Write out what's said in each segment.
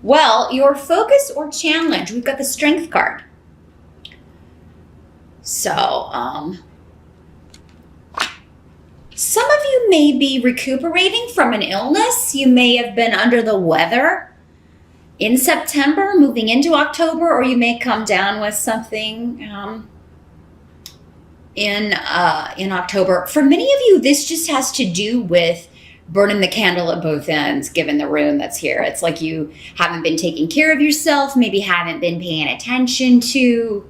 Well, your focus or challenge, we've got the Strength card. So, some of you may be recuperating from an illness. You may have been under the weather in September, moving into October, or you may come down with something in October. For many of you, this just has to do with burning the candle at both ends, given the rune that's here. It's like you haven't been taking care of yourself, maybe haven't been paying attention to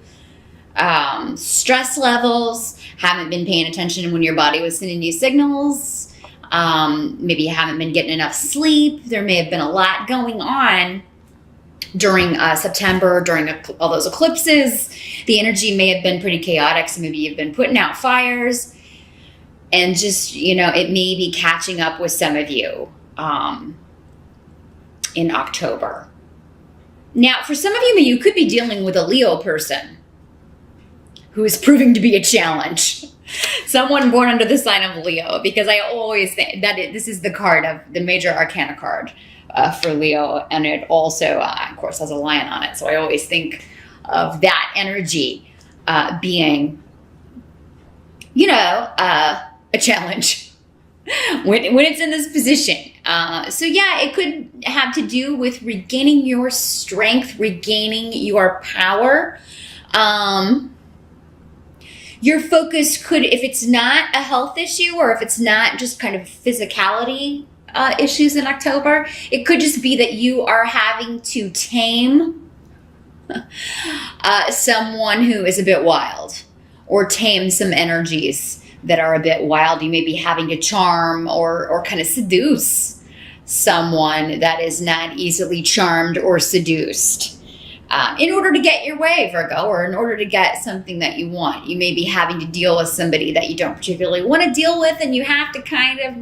stress levels, haven't been paying attention when your body was sending you signals. Maybe you haven't been getting enough sleep. There may have been a lot going on during September, during all those eclipses. The energy may have been pretty chaotic, so maybe you've been putting out fires, and just, it may be catching up with some of you in October. Now, for some of you could be dealing with a Leo person who is proving to be a challenge. Someone born under the sign of Leo, because I always think that this is the card of the major arcana card for Leo, and it also, of course, has a lion on it. So I always think of that energy being, a challenge when it's in this position. So yeah, it could have to do with regaining your strength, regaining your power. Your focus could, if it's not a health issue, or if it's not just kind of physicality issues in October, it could just be that you are having to tame someone who is a bit wild, or tame some energies that are a bit wild. You may be having to charm or kind of seduce someone that is not easily charmed or seduced. In order to get your way, Virgo, or in order to get something that you want. You may be having to deal with somebody that you don't particularly want to deal with, and you have to kind of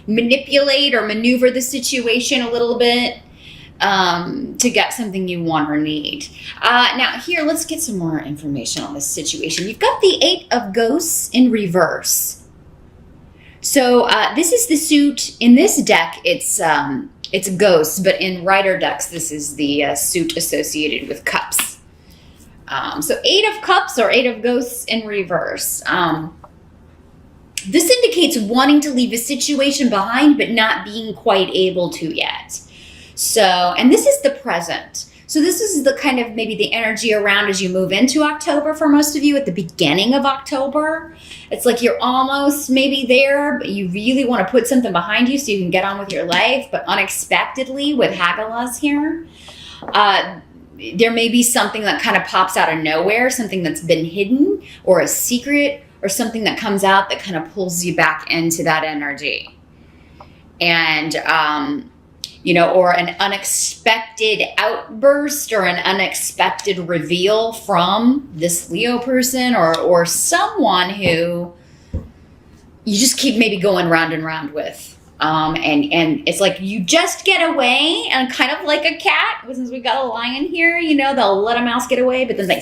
manipulate or maneuver the situation a little bit to get something you want or need. Now here, let's get some more information on this situation. You've got the Eight of Ghosts in reverse. So this is the suit. In this deck, it's ghosts, but in Rider decks, this is the suit associated with cups. So Eight of Cups or Eight of Ghosts in reverse. This indicates wanting to leave a situation behind, but not being quite able to yet. So, and this is the present. So this is the kind of maybe the energy around as you move into October for most of you at the beginning of October. It's like you're almost maybe there, but you really want to put something behind you so you can get on with your life. But unexpectedly with Hagalaz here, there may be something that kind of pops out of nowhere, something that's been hidden or a secret, or something that comes out that kind of pulls you back into that energy. And, or an unexpected outburst or an unexpected reveal from this Leo person or someone who you just keep maybe going round and round with. And it's like you just get away, and kind of like a cat, since we got a lion here, they'll let a mouse get away, but then they,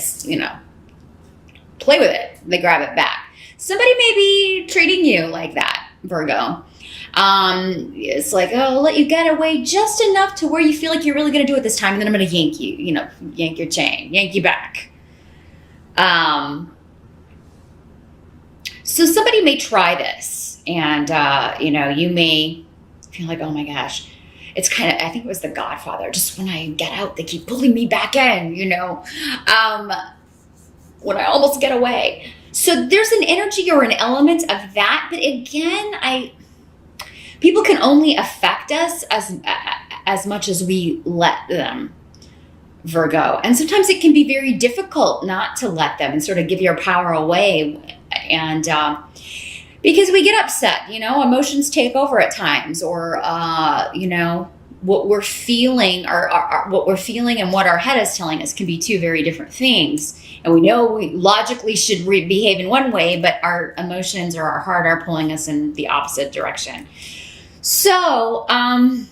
play with it. They grab it back. Somebody may be treating you like that, Virgo. It's like, I'll let you get away just enough to where you feel like you're really going to do it this time, and then I'm going to yank you, yank your chain, yank you back. So somebody may try this, and, you may feel like, oh my gosh, it's kind of, I think it was The Godfather. Just when I get out, they keep pulling me back in, when I almost get away. So there's an energy or an element of that. But again, people can only affect us as much as we let them, Virgo. And sometimes it can be very difficult not to let them and sort of give your power away. And because we get upset, emotions take over at times, or, what we're feeling what we're feeling and what our head is telling us can be two very different things. And we know we logically should behave in one way, but our emotions or our heart are pulling us in the opposite direction. So, I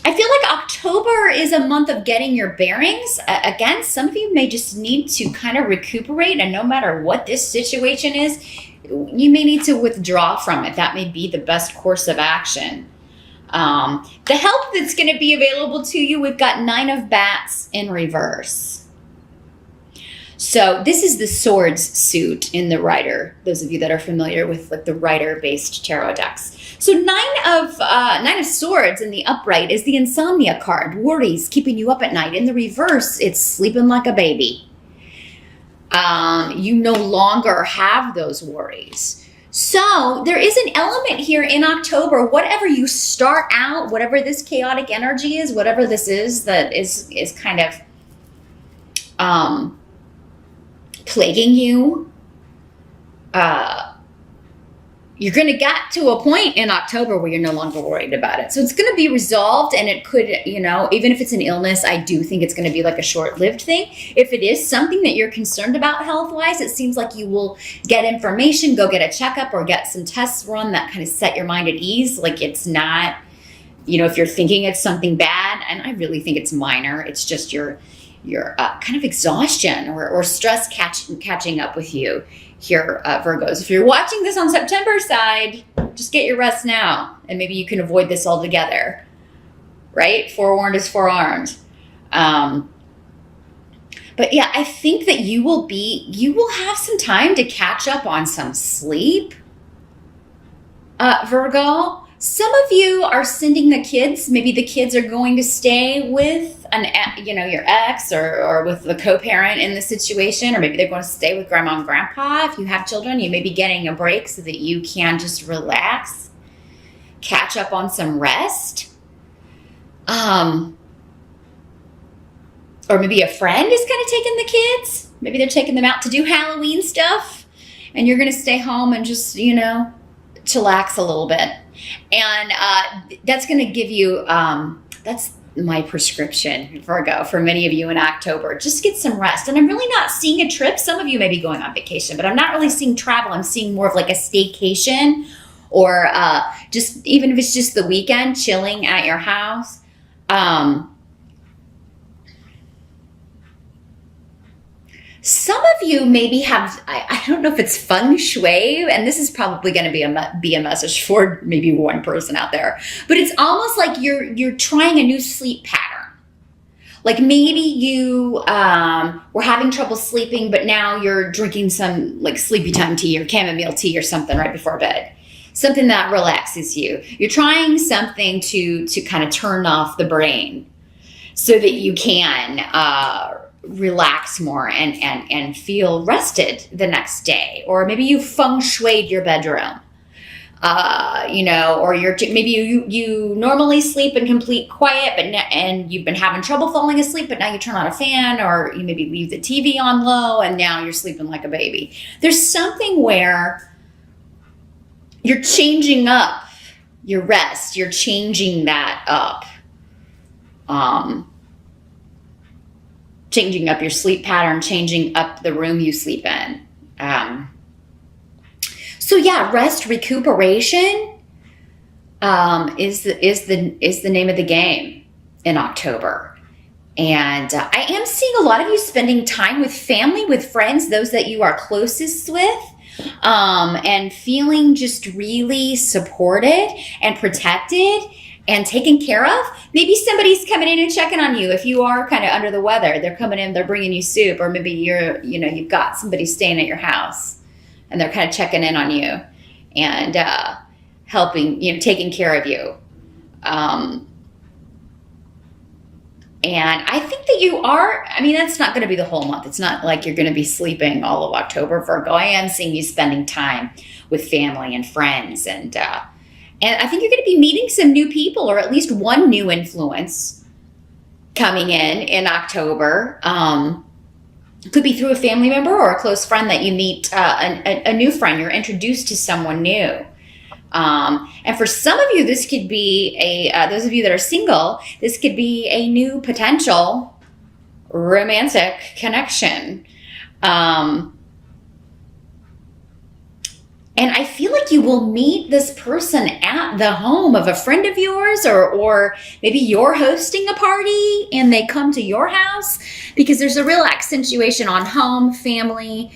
feel like October is a month of getting your bearings. Again, some of you may just need to kind of recuperate, and no matter what this situation is, you may need to withdraw from it. That may be the best course of action. The help that's going to be available to you, we've got 9 of Bats in reverse. So this is the Swords suit in the Rider. Those of you that are familiar with like the Rider-based tarot decks. So 9 of Swords in the upright is the Insomnia card. Worries keeping you up at night. In the reverse, it's sleeping like a baby. You no longer have those worries. So there is an element here in October, whatever you start out, whatever this chaotic energy is, whatever this is that is kind of plaguing you, you're going to get to a point in October where you're no longer worried about it. So it's going to be resolved, and it could, even if it's an illness, I do think it's going to be like a short-lived thing. If it is something that you're concerned about health-wise, it seems like you will get information, go get a checkup, or get some tests run that kind of set your mind at ease. Like it's not, if you're thinking it's something bad, and I really think it's minor, it's just your kind of exhaustion or stress catching up with you here, Virgos. If you're watching this on September side, just get your rest now, and maybe you can avoid this altogether, right? Forewarned is forearmed. But yeah, I think that you will have some time to catch up on some sleep, Virgo. Some of you are sending the kids. Maybe the kids are going to stay with your ex or with the co-parent in the situation, or maybe they're going to stay with grandma and grandpa. If you have children, you may be getting a break so that you can just relax, catch up on some rest. Or maybe a friend is kind of taking the kids. Maybe they're taking them out to do Halloween stuff, and you're going to stay home and just, chillax a little bit. And that's going to give you, that's my prescription, Virgo, for many of you in October. Just get some rest. And I'm really not seeing a trip. Some of you may be going on vacation, but I'm not really seeing travel. I'm seeing more of like a staycation, or just even if it's just the weekend, chilling at your house. Some of you maybe have, I don't know if it's feng shui, and this is probably going to be a message for maybe one person out there, but it's almost like you're trying a new sleep pattern. Like maybe you were having trouble sleeping, but now you're drinking some like sleepy time tea or chamomile tea or something right before bed. Something that relaxes you. You're trying something to kind of turn off the brain so that you can relax more and feel rested the next day. Or maybe you feng shuied your bedroom, or maybe you normally sleep in complete quiet, and you've been having trouble falling asleep, but now you turn on a fan, or you maybe leave the TV on low, and now you're sleeping like a baby. There's something where you're changing up your rest. You're changing that up. Changing up your sleep pattern, changing up the room you sleep in. So yeah, rest, recuperation is the name of the game in October. And I am seeing a lot of you spending time with family, with friends, those that you are closest with, and feeling just really supported and protected and taken care of. Maybe somebody's coming in and checking on you. If you are kind of under the weather, they're coming in, they're bringing you soup, or maybe you've got somebody staying at your house and they're kind of checking in on you and helping, taking care of you. And I think that you are, that's not going to be the whole month. It's not like you're going to be sleeping all of October, Virgo. I am seeing you spending time with family and friends, and I think you're going to be meeting some new people, or at least one new influence coming in October. It could be through a family member or a close friend that you meet, a new friend. You're introduced to someone new. And for some of you, this could be those of you that are single, this could be a new potential romantic connection. And I feel like you will meet this person at the home of a friend of yours, or maybe you're hosting a party and they come to your house, because there's a real accentuation on home, family,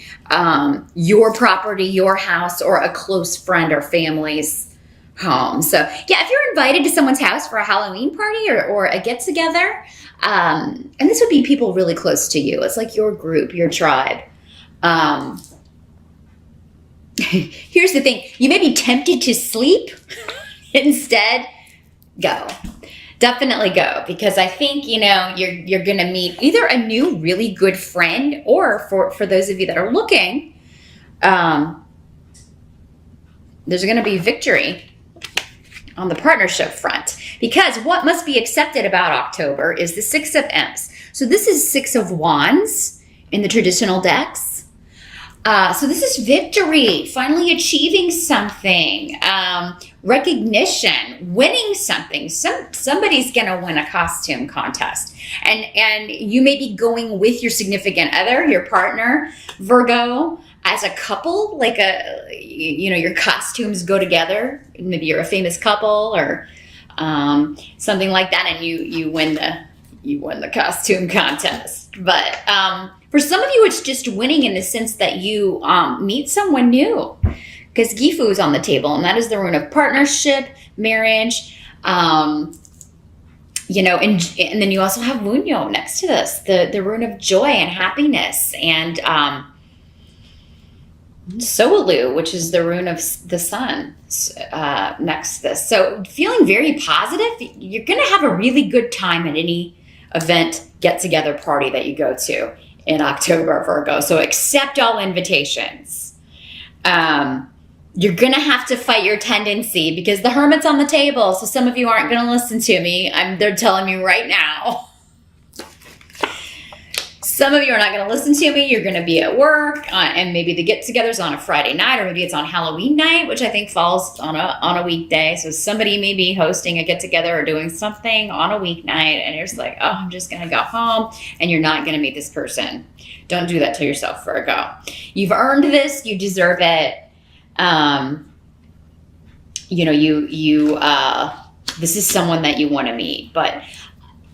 your property, your house, or a close friend or family's home. So yeah, if you're invited to someone's house for a Halloween party or a get together, and this would be people really close to you. It's like your group, your tribe. Here's the thing. You may be tempted to sleep. Instead, go. Definitely go, because I think, you're going to meet either a new really good friend, or for those of you that are looking, there's going to be victory on the partnership front, because what must be accepted about October is the Six of Imps. So this is Six of Wands in the traditional decks. So this is victory, finally achieving something, recognition, winning something. Somebody's going to win a costume contest, and you may be going with your significant other, your partner, Virgo, as a couple, like your costumes go together. Maybe you're a famous couple or something like that, and you win the costume contest. But for some of you, it's just winning in the sense that you meet someone new, because Gifu is on the table, and that is the rune of partnership, marriage, and then you also have Wunyo next to this, the rune of joy and happiness, and Soalu, which is the rune of the sun, next to this. So feeling very positive. You're going to have a really good time at any event, get-together, party that you go to in October, Virgo. So accept all invitations. You're going to have to fight your tendency, because the Hermit's on the table. So some of you aren't going to listen to me. They're telling me right now. Some of you are not going to listen to me. You're going to be at work, and maybe the get-together's on a Friday night, or maybe it's on Halloween night, which I think falls on a weekday. So somebody may be hosting a get-together or doing something on a weeknight, and you're just like, oh, I'm just going to go home, and you're not going to meet this person. Don't do that to yourself, Virgo. You've earned this. You deserve it. This is someone that you want to meet, but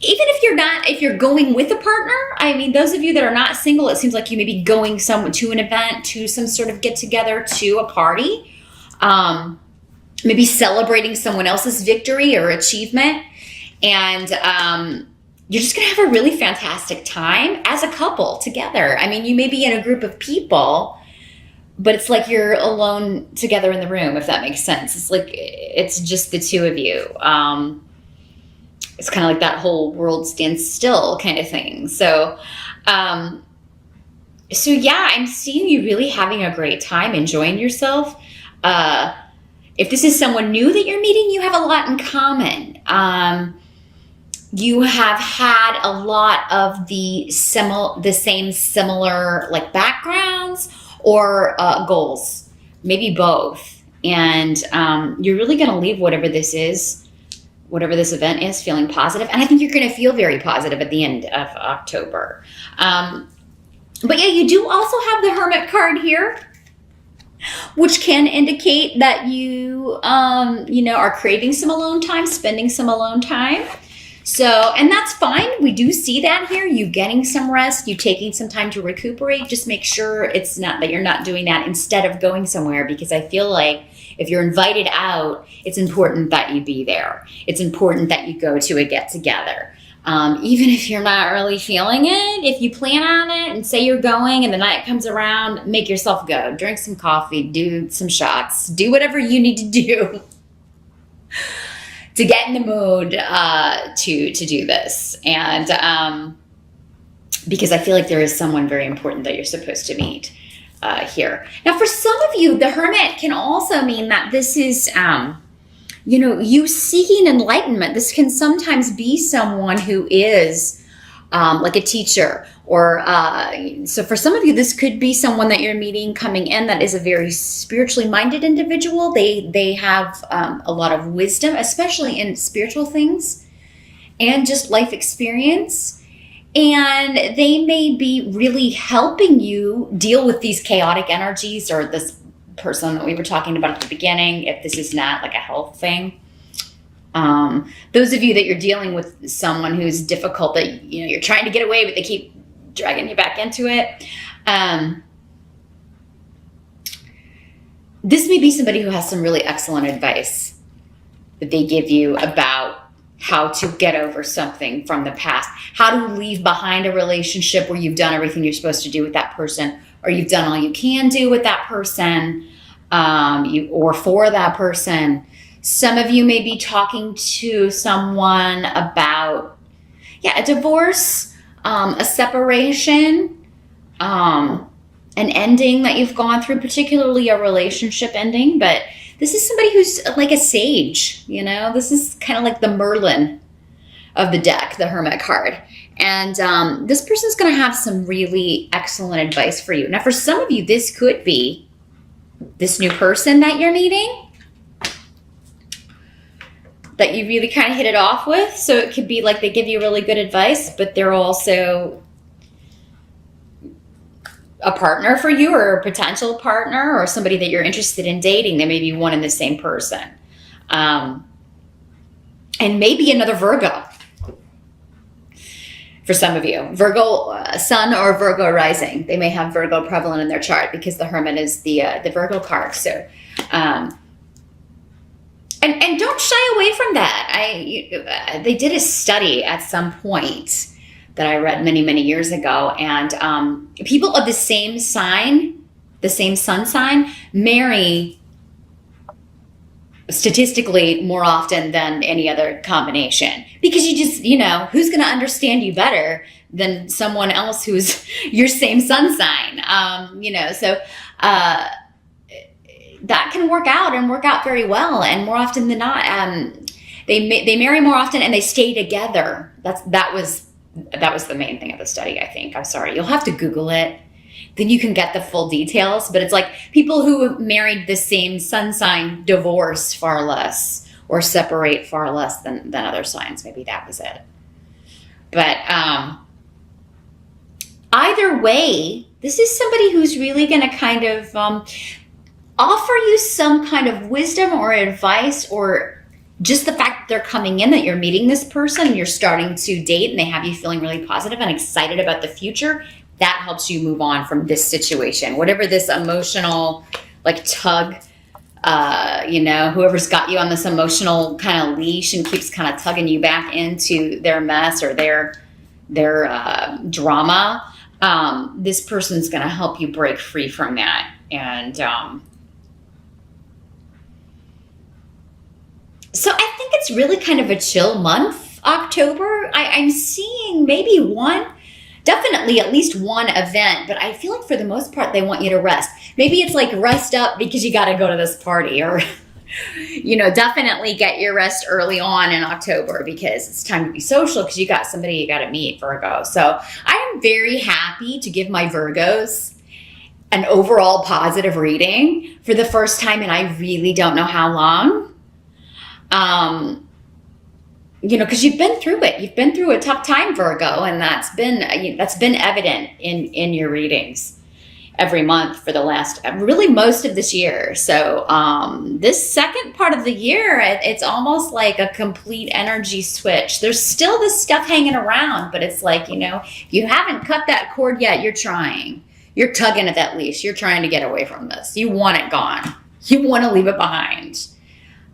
even if you're going with a partner, I mean, those of you that are not single, it seems like you may be going to an event, to some sort of get together, to a party, maybe celebrating someone else's victory or achievement. And, you're just going to have a really fantastic time as a couple together. I mean, you may be in a group of people, but it's like you're alone together in the room, if that makes sense. It's like, it's just the two of you. It's kind of like that whole world stands still kind of thing. So yeah, I'm seeing you really having a great time, enjoying yourself. If this is someone new that you're meeting, you have a lot in common. You have had a lot of the same similar like backgrounds or goals, maybe both. And you're really going to leave whatever this event is, feeling positive. And I think you're going to feel very positive at the end of October. But yeah, you do also have the Hermit card here, which can indicate that you, are craving some alone time, spending some alone time. So, and that's fine. We do see that here. You getting some rest, you taking some time to recuperate. Just make sure it's not that you're not doing that instead of going somewhere, because I feel like if you're invited out, it's important that you be there. It's important that you go to a get together. Even if you're not really feeling it, if you plan on it and say you're going and the night comes around, make yourself go. Drink some coffee, do some shots, do whatever you need to do to get in the mood to do this. And because I feel like there is someone very important that you're supposed to meet here. Now, for some of you, the Hermit can also mean that this is, you seeking enlightenment. This can sometimes be someone who is like a teacher, or so for some of you, this could be someone that you're meeting coming in that is a very spiritually minded individual. They have a lot of wisdom, especially in spiritual things and just life experience. And they may be really helping you deal with these chaotic energies, or this person that we were talking about at the beginning, if this is not like a health thing. Those of you that you're dealing with someone who's difficult, that you're trying to get away, but they keep dragging you back into it. This may be somebody who has some really excellent advice that they give you about how to get over something from the past, how to leave behind a relationship where you've done everything you're supposed to do with that person, or you've done all you can do with that person, or for that person. Some of you may be talking to someone about, a divorce, a separation, an ending that you've gone through, particularly a relationship ending. But this is somebody who's like a sage, This is kind of like the Merlin of the deck, the Hermit card. And this person's going to have some really excellent advice for you. Now, for some of you, this could be this new person that you're meeting, that you really kind of hit it off with. So it could be like they give you really good advice, but they're also a partner for you, or a potential partner, or somebody that you're interested in dating. They may be one and the same person. And maybe another Virgo. For some of you, Virgo sun or Virgo rising. They may have Virgo prevalent in their chart because the Hermit is the Virgo card. So, and don't shy away from that. They did a study at some point that I read many, many years ago, and people of the same sign, the same sun sign, marry statistically more often than any other combination, because you just, who's going to understand you better than someone else who's your same sun sign, so that can work out very well. And more often than not, they marry more often and they stay together. That was the main thing of the study, I think. I'm sorry, you'll have to Google it. Then you can get the full details. But it's like people who married the same sun sign divorce far less, or separate far less than other signs. Maybe that was it. But either way, this is somebody who's really going to kind of offer you some kind of wisdom or advice, or just the fact that they're coming in, that you're meeting this person and you're starting to date, and they have you feeling really positive and excited about the future. That helps you move on from this situation, whatever this emotional tug, whoever's got you on this emotional kind of leash and keeps kind of tugging you back into their mess or their drama. This person's going to help you break free from that. And so I think it's really kind of a chill month, October. I'm seeing maybe definitely at least one event, but I feel like for the most part, they want you to rest. Maybe it's like rest up because you got to go to this party, or, definitely get your rest early on in October because it's time to be social, because you got somebody you got to meet, Virgo. So I am very happy to give my Virgos an overall positive reading for the first time, and I really don't know how long. Because you've been through it. You've been through a tough time, Virgo, and that's been evident in your readings every month for the last, really most of this year. So this second part of the year, it's almost like a complete energy switch. There's still this stuff hanging around, but it's like, if you haven't cut that cord yet, you're trying. You're tugging at that leash. You're trying to get away from this. You want it gone. You want to leave it behind.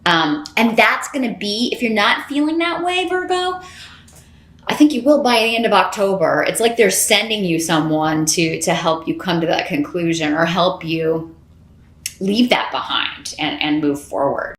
And that's going to be, if you're not feeling that way, Virgo, I think you will by the end of October. It's like they're sending you someone to help you come to that conclusion, or help you leave that behind and move forward.